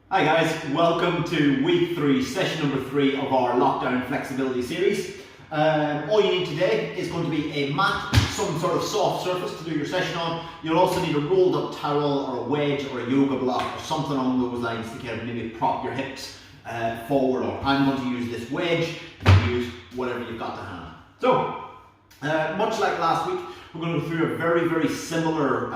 Hi guys, welcome to week 3, session number 3 of our lockdown flexibility series. All you need today is going to be a mat, some sort of soft surface to do your session on. You'll also need a rolled up towel or a wedge or a yoga block or something along those lines to kind of maybe prop your hips forward. Or I'm going to use this wedge. You can use whatever you've got to hand. So, much like last week, we're going to go through a very similar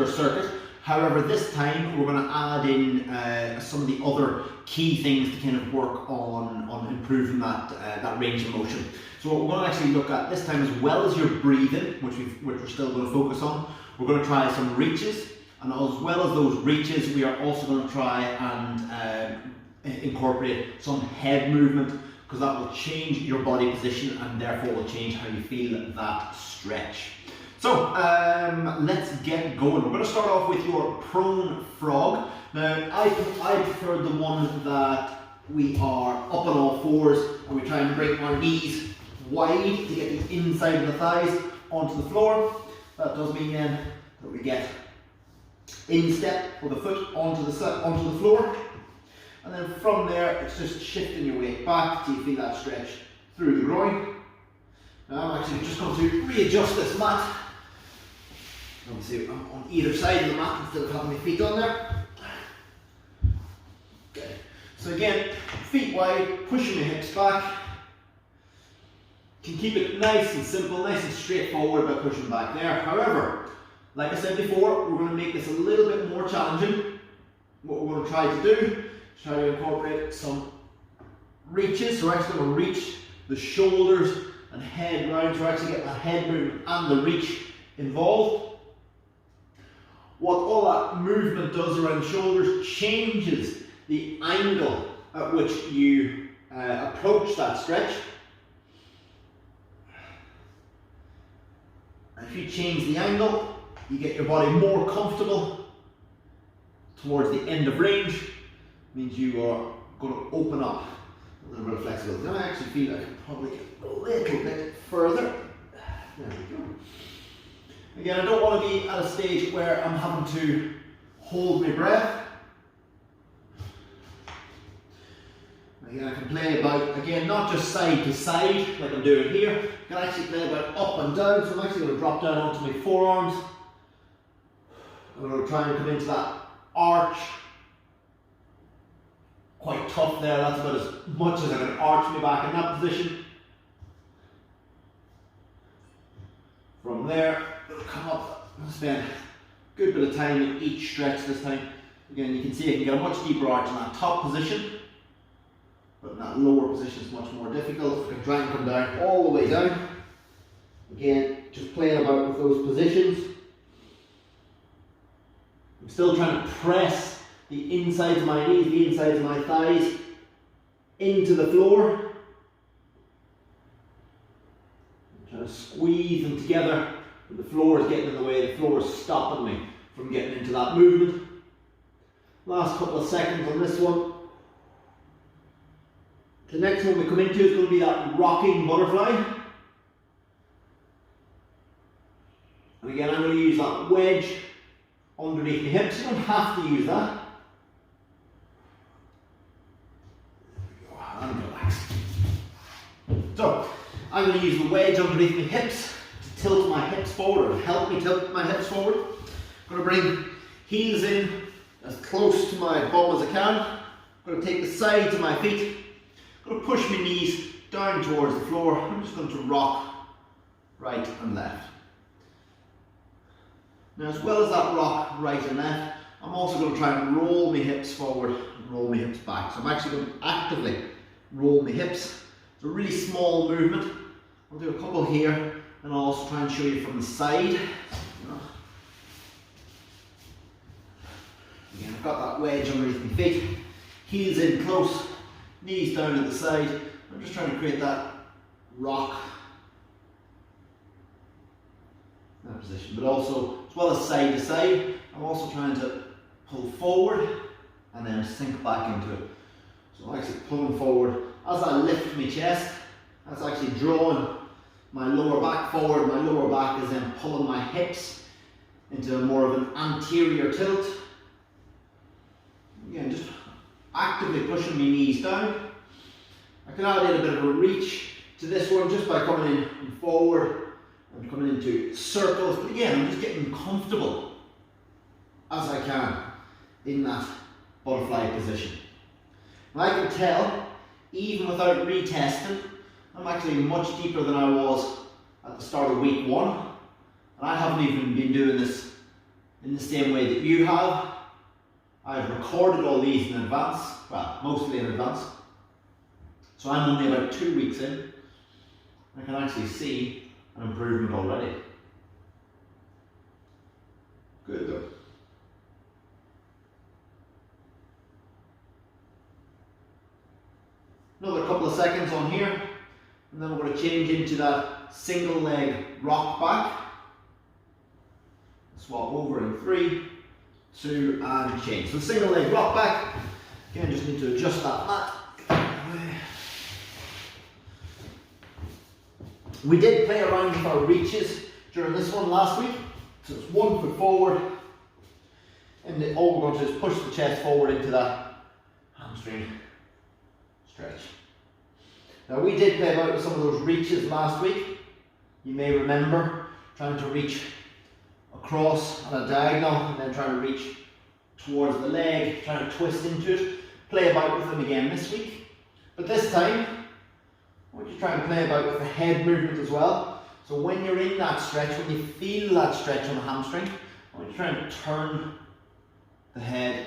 circuit. However, this time we're going to add in some of the other key things to kind of work on improving that range of motion. So what we're going to actually look at this time, as well as your breathing, which we're still going to focus on, we're going to try some reaches, and as well as those reaches, we are also going to try and incorporate some head movement, because that will change your body position and therefore will change how you feel that stretch. So let's get going. We're going to start off with your prone frog. Now I prefer the one that we are up on all fours and we try and bring our knees wide to get the inside of the thighs onto the floor. That does mean then that we get instep with the foot onto the floor. And then from there, it's just shifting your weight back till you feel that stretch through the groin. Now I'm actually just going to readjust this mat. Obviously I'm on either side of the mat instead of having my feet on there. Okay. So again, feet wide, pushing my hips back. You can keep it nice and simple, nice and straightforward by pushing back there. However, like I said before, we're going to make this a little bit more challenging. What we're going to try to do is try to incorporate some reaches. So we're actually going to reach the shoulders and head round to actually get that head movement and the reach involved. What all that movement does around the shoulders changes the angle at which you approach that stretch. And if you change the angle, you get your body more comfortable towards the end of range. It means you are going to open up a little bit of flexibility. Now I actually feel I can probably get a little bit further. There we go. Again, I don't want to be at a stage where I'm having to hold my breath. Again, I can play about, again, not just side to side like I'm doing here. I can actually play about up and down. So I'm actually going to drop down onto my forearms. I'm going to try and come into that arch. Quite tough there. That's about as much as I can arch my back in that position. From there, it'll come up and spend a good bit of time in each stretch this time. Again, you can see I can get a much deeper arch in that top position, but in that lower position is much more difficult. I can try and come down all the way down. Again, just playing about with those positions. I'm still trying to press the insides of my knees, the insides of my thighs into the floor. Trying to squeeze them together, but the floor is getting in the way, the floor is stopping me from getting into that movement. Last couple of seconds on this one. The next one we come into is going to be that rocking butterfly. And again, I'm going to use that wedge underneath my hips. You don't have to use that. And relax. So, I'm going to use the wedge underneath my hips to tilt my hips forward, or help me tilt my hips forward. I'm going to bring heels in as close to my bum as I can. I'm going to take the sides of my feet. I'm going to push my knees down towards the floor. I'm just going to rock right and left. Now, as well as that rock right and left, I'm also going to try and roll my hips forward and roll my hips back. So I'm actually going to actively roll my hips. It's a really small movement. I'll do a couple here, and I'll also try and show you from the side. Again, I've got that wedge underneath my feet, heels in close, knees down at the side. I'm just trying to create that rock, that position. But also, as well as side to side, I'm also trying to pull forward and then sink back into it. So I'm actually pulling forward as I lift my chest. That's actually drawing my lower back forward. My lower back is then pulling my hips into more of an anterior tilt. Again, just actively pushing my knees down. I can add in a bit of a reach to this one just by coming in and forward and coming into circles. But again, I'm just getting comfortable as I can in that butterfly position. And I can tell, even without retesting, I'm actually much deeper than I was at the start of week 1. And I haven't even been doing this in the same way that you have. I've recorded all these in advance, well, mostly in advance. So I'm only about 2 weeks in. I can actually see an improvement already. Good though. Another couple of seconds on here, and then we're going to change into that single leg rock back. Swap over in 3, 2, and change. So single leg rock back. Again, just need to adjust that mat. We did play around with our reaches during this one last week. So it's 1 foot forward, and all we're going to do is push the chest forward into that hamstring stretch. Now we did play about with some of those reaches last week. You may remember trying to reach across on a diagonal and then trying to reach towards the leg, trying to twist into it. Play about with them again this week. But this time, I want you to try and play about with the head movement as well. So when you're in that stretch, when you feel that stretch on the hamstring, I want you to try and turn the head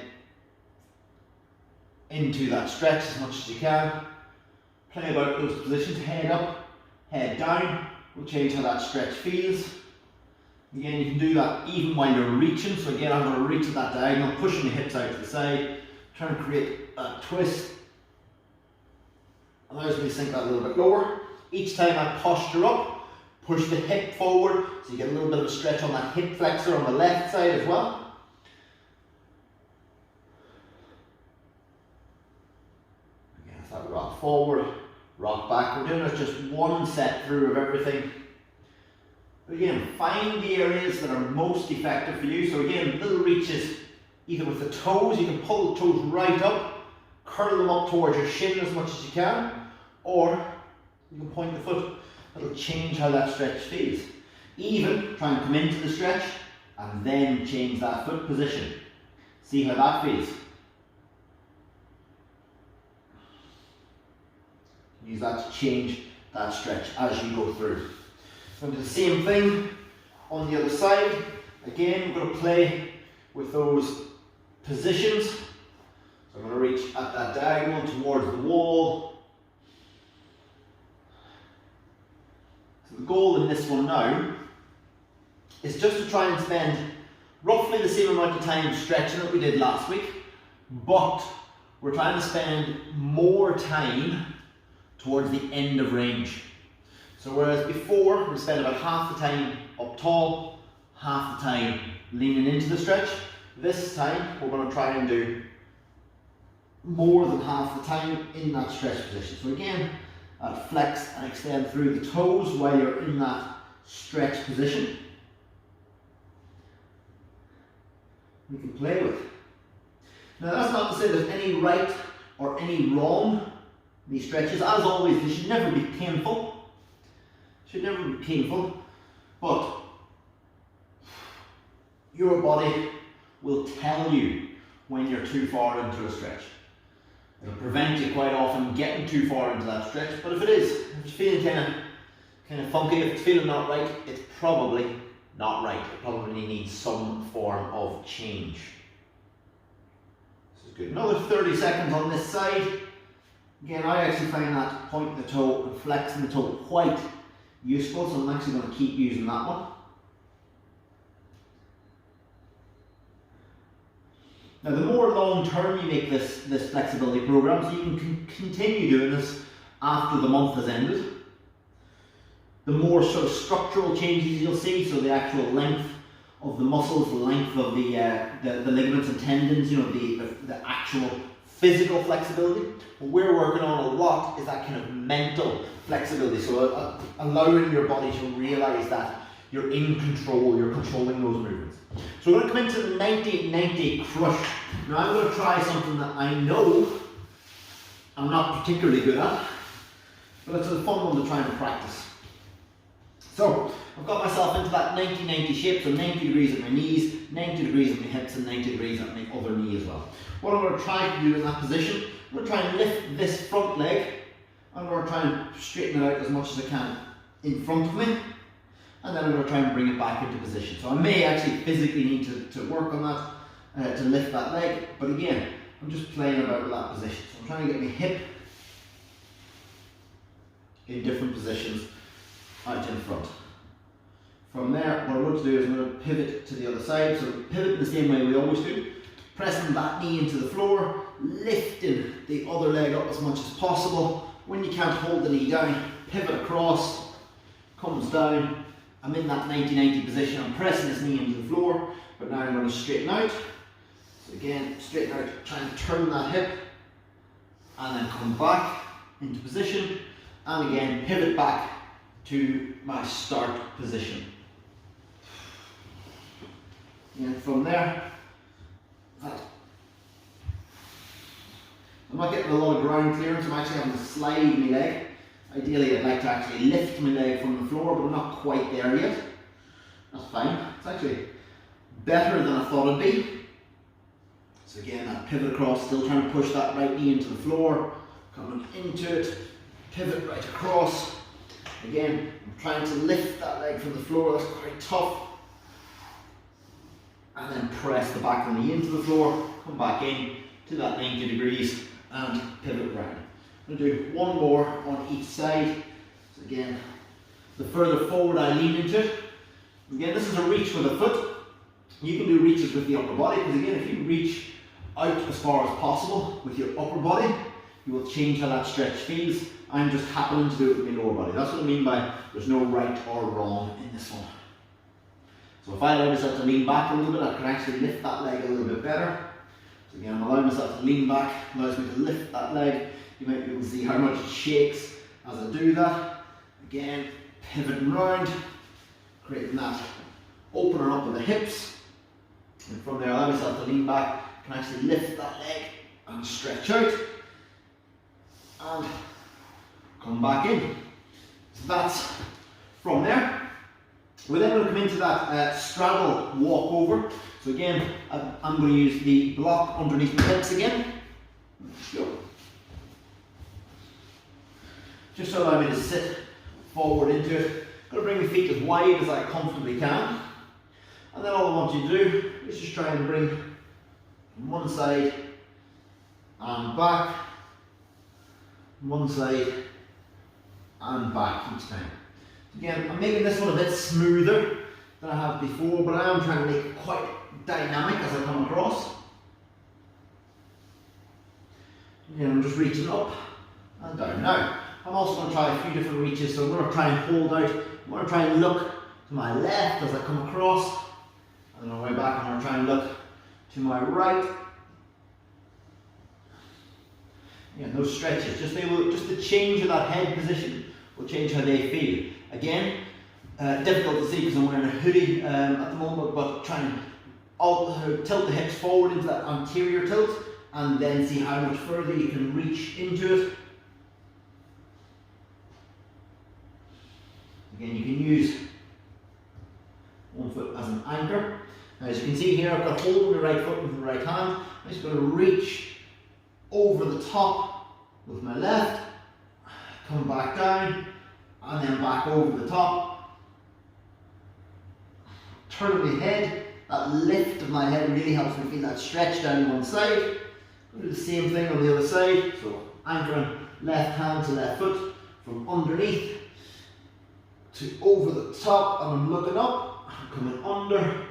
into that stretch as much as you can. Play about those positions, head up, head down. We'll change how that stretch feels. Again, you can do that even while you're reaching. So again, I'm going to reach at that diagonal, pushing the hips out to the side, trying to create a twist. Allows me to sink that a little bit lower. Each time I posture up, push the hip forward, so you get a little bit of a stretch on that hip flexor on the left side as well. Again, it's that rock forward, rock back. We're doing this just one set through of everything. But again, find the areas that are most effective for you. So again, little reaches, either with the toes, you can pull the toes right up, curl them up towards your shin as much as you can, or you can point the foot. It'll change how that stretch feels. Even try and come into the stretch and then change that foot position. See how that feels. Use that to change that stretch as you go through. Going to do the same thing on the other side. Again, we're going to play with those positions. So I'm going to reach at that diagonal towards the wall. So the goal in this one now is just to try and spend roughly the same amount of time stretching that we did last week, but we're trying to spend more time towards the end of range. So whereas before we spent about half the time up tall, half the time leaning into the stretch, this time we're going to try and do more than half the time in that stretch position. So again, flex and extend through the toes while you're in that stretch position. We can play with. Now that's not to say there's any right or any wrong in these stretches. As always, they should never be painful. Should never be painful, but your body will tell you when you're too far into a stretch. It'll prevent you quite often getting too far into that stretch, but if it is, if it's feeling kind of funky, if it's feeling not right, it's probably not right. It probably needs some form of change. This is good. Another 30 seconds on this side. Again, I actually find that pointing the toe and flexing the toe quite useful, so I'm actually going to keep using that one. Now, the more long-term you make this flexibility program, so you can continue doing this after the month has ended, the more sort of structural changes you'll see, so the actual length of the muscles, the length of the ligaments and tendons, you know, the actual physical flexibility. What we're working on a lot is that kind of mental flexibility, so allowing your body to realize that you're in control, you're controlling those movements. So we're going to come into the 90 crush. Now I'm going to try something that I know I'm not particularly good at, but it's a fun one to try and practice. So I've got myself into that 90 shape, so 90 degrees at my knees, 90 degrees at my hips, and 90 degrees at my other knee as well. What I'm going to try to do in that position, I'm going to try and lift this front leg. I'm going to try and straighten it out as much as I can in front of me, and then I'm going to try and bring it back into position. So I may actually physically need to work on that to lift that leg, but again, I'm just playing about with that position. So I'm trying to get my hip in different positions out in front. From there, what I'm going to do is I'm going to pivot to the other side. So pivot in the same way we always do. Pressing that knee into the floor, lifting the other leg up as much as possible. When you can't hold the knee down, pivot across, comes down. I'm in that 90 position. I'm pressing this knee into the floor, but now I'm going to straighten out. So again, straighten out, try and turn that hip, and then come back into position, and again, pivot back to my start position. And from there, I'm not getting a lot of ground clearance, I'm actually having to slide my leg. Ideally I'd like to actually lift my leg from the floor, but I'm not quite there yet. That's fine, it's actually better than I thought it'd be. So again, that pivot across, still trying to push that right knee into the floor, coming into it, pivot right across. Again, I'm trying to lift that leg from the floor, that's quite tough. And then press the back of the knee into the floor, come back in to that 90 degrees and pivot round. I'm going to do one more on each side. So again, the further forward I lean into it. Again, this is a reach with a foot. You can do reaches with the upper body, because again, if you reach out as far as possible with your upper body, you will change how that stretch feels. I'm just happening to do it with my lower body. That's what I mean by there's no right or wrong in this one. So if I allow myself to lean back a little bit, I can actually lift that leg a little bit better. So again, I'm allowing myself to lean back, allows me to lift that leg. You might be able to see how much it shakes as I do that. Again, pivoting round, creating that opening up of the hips. And from there, allow myself to lean back, I can actually lift that leg and stretch out. And come back in. So that's from there. We're then going to come into that straddle walkover. So again, I'm going to use the block underneath the hips again. Let's go. Just to allow me to sit forward into it. I'm going to bring my feet as wide as I comfortably can. And then all I want you to do is just try and bring from one side and back, one side and back each time. Again, I'm making this one a bit smoother than I have before, but I am trying to make it quite dynamic as I come across. Again, I'm just reaching up and down. Now, I'm also going to try a few different reaches, so I'm going to try and hold out. I'm going to try and look to my left as I come across, and then on my way back I'm going to try and look to my right. Again, those stretches, just the change of that head position will change how they feel. Again, difficult to see because I'm wearing a hoodie at the moment, but try and tilt the hips forward into that anterior tilt, and then see how much further you can reach into it. Again, you can use one foot as an anchor. Now, as you can see here, I've got hold of my right foot with my right hand. I'm just going to reach over the top with my left, come back down, and then back over the top. Turn my head. That lift of my head really helps me feel that stretch down one side. Do the same thing on the other side. So anchoring left hand to left foot from underneath to over the top, and I'm looking up, I'm coming under,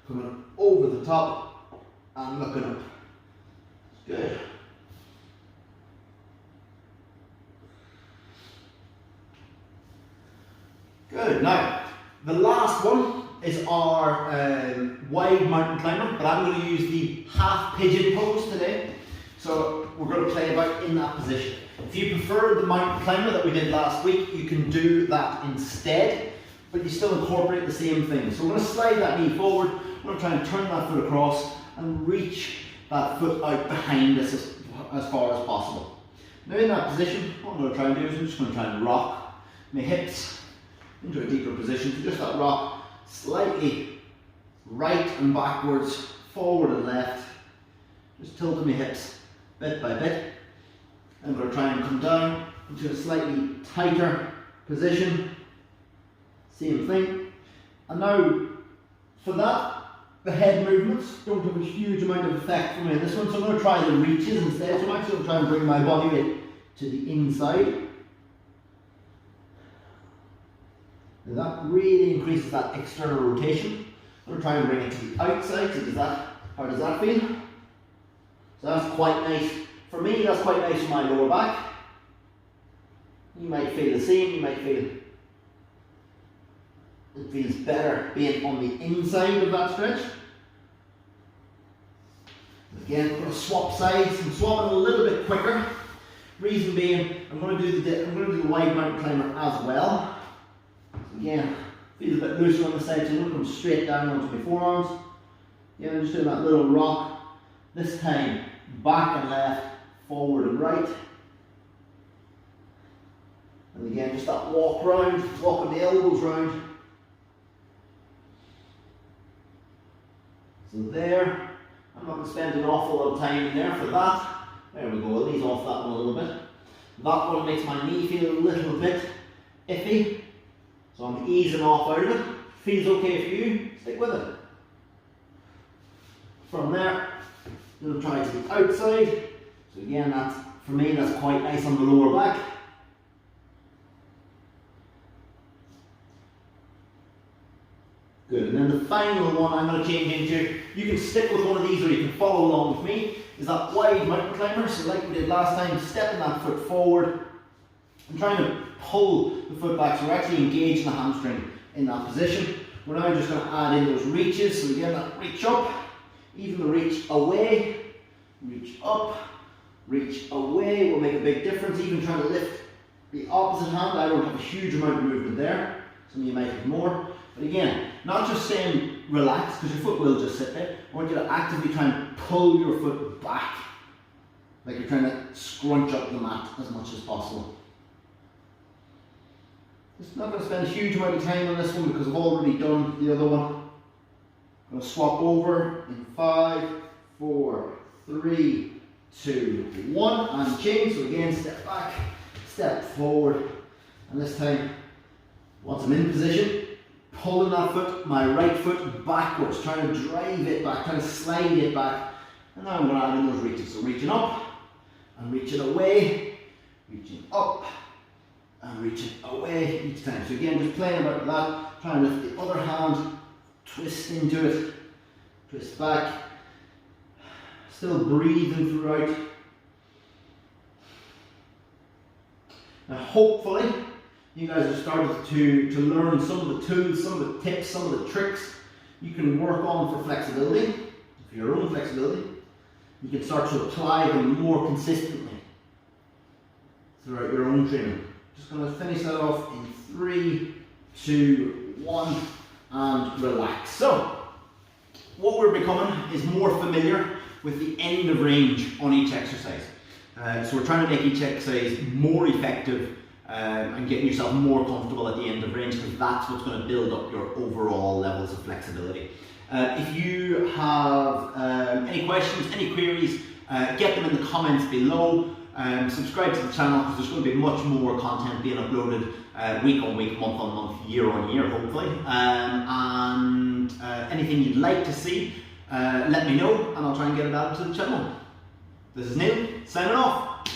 coming over the top, and looking up. Good. Good. Now, the last one is our wide mountain climber, but I'm going to use the half pigeon pose today. So we're going to play about in that position. If you prefer the mountain climber that we did last week, you can do that instead. but you still incorporate the same thing. So we're going to slide that knee forward, we're going to try and turn that foot across and reach that foot out behind us as far as possible. Now in that position, what I'm going to try and do is I'm just going to try and rock my hips into a deeper position. So just that rock slightly right and backwards, forward and left, just tilting my hips bit by bit. I'm going to try and come down into a slightly tighter position. Same thing. And now for that, the head movements don't have a huge amount of effect for me in this one, so I'm going to try the reaches instead. So I'm actually going to try and bring my body weight to the inside. And that really increases that external rotation. I'm going to try and bring it to the outside. So how does that feel? So that's quite nice. For me, that's quite nice for my lower back. You might feel the same, you might feel it feels better being on the inside of that stretch. Again, I'm going to swap sides. I'm swapping a little bit quicker. Reason being, I'm going to do the wide mountain climber as well. So again, feels a bit looser on the side, so I'm going to come straight down onto my forearms. Yeah, I'm just doing that little rock. This time, back and left, forward and right. And again, just that walk round, walking the elbows round. So there, I'm not going to spend an awful lot of time in there for that. There we go, I'll ease off that one a little bit. That one makes my knee feel a little bit iffy. So I'm easing off out of it. Feels okay for you, stick with it. From there, I'm going to try to the outside. So again, for me, that's quite nice on the lower back. Good, and then the final one I'm going to change into, you can stick with one of these or you can follow along with me, is that wide mountain climber. So like we did last time, stepping that foot forward and trying to pull the foot back, so we're actually engaging the hamstring in that position. We're now just going to add in those reaches. So again, that reach up, even the reach away, reach up, reach away will make a big difference. Even trying to lift the opposite hand, I don't have a huge amount of movement there. Some of you might have more. But again, not just saying relax, because your foot will just sit there. I want you to actively try and pull your foot back, like you're trying to scrunch up the mat as much as possible. Just not going to spend a huge amount of time on this one because I've already done the other one. I'm going to swap over in 5, 4, 3, 2, 1, and change. So again, step back, step forward, and this time, once I'm in position, pulling that foot, my right foot backwards, trying to drive it back, trying to slide it back. And now I'm going to add in those reaches. So reaching up and reaching away, reaching up and reaching away each time. So again, just playing about that, trying to lift the other hand, twist into it, twist back, still breathing throughout. Now hopefully, you guys have started to learn some of the tools, some of the tips, some of the tricks you can work on for flexibility, for your own flexibility. You can start to apply them more consistently throughout your own training. Just going to finish that off in 3, 2, 1, and relax. So, what we're becoming is more familiar with the end of range on each exercise. So we're trying to make each exercise more effective and getting yourself more comfortable at the end of range, because that's what's going to build up your overall levels of flexibility. If you have any questions, any queries, get them in the comments below. Subscribe to the channel, because there's going to be much more content being uploaded week on week, month on month, year on year, hopefully. And anything you'd like to see, let me know and I'll try and get it out to the channel. This is Neil, signing off.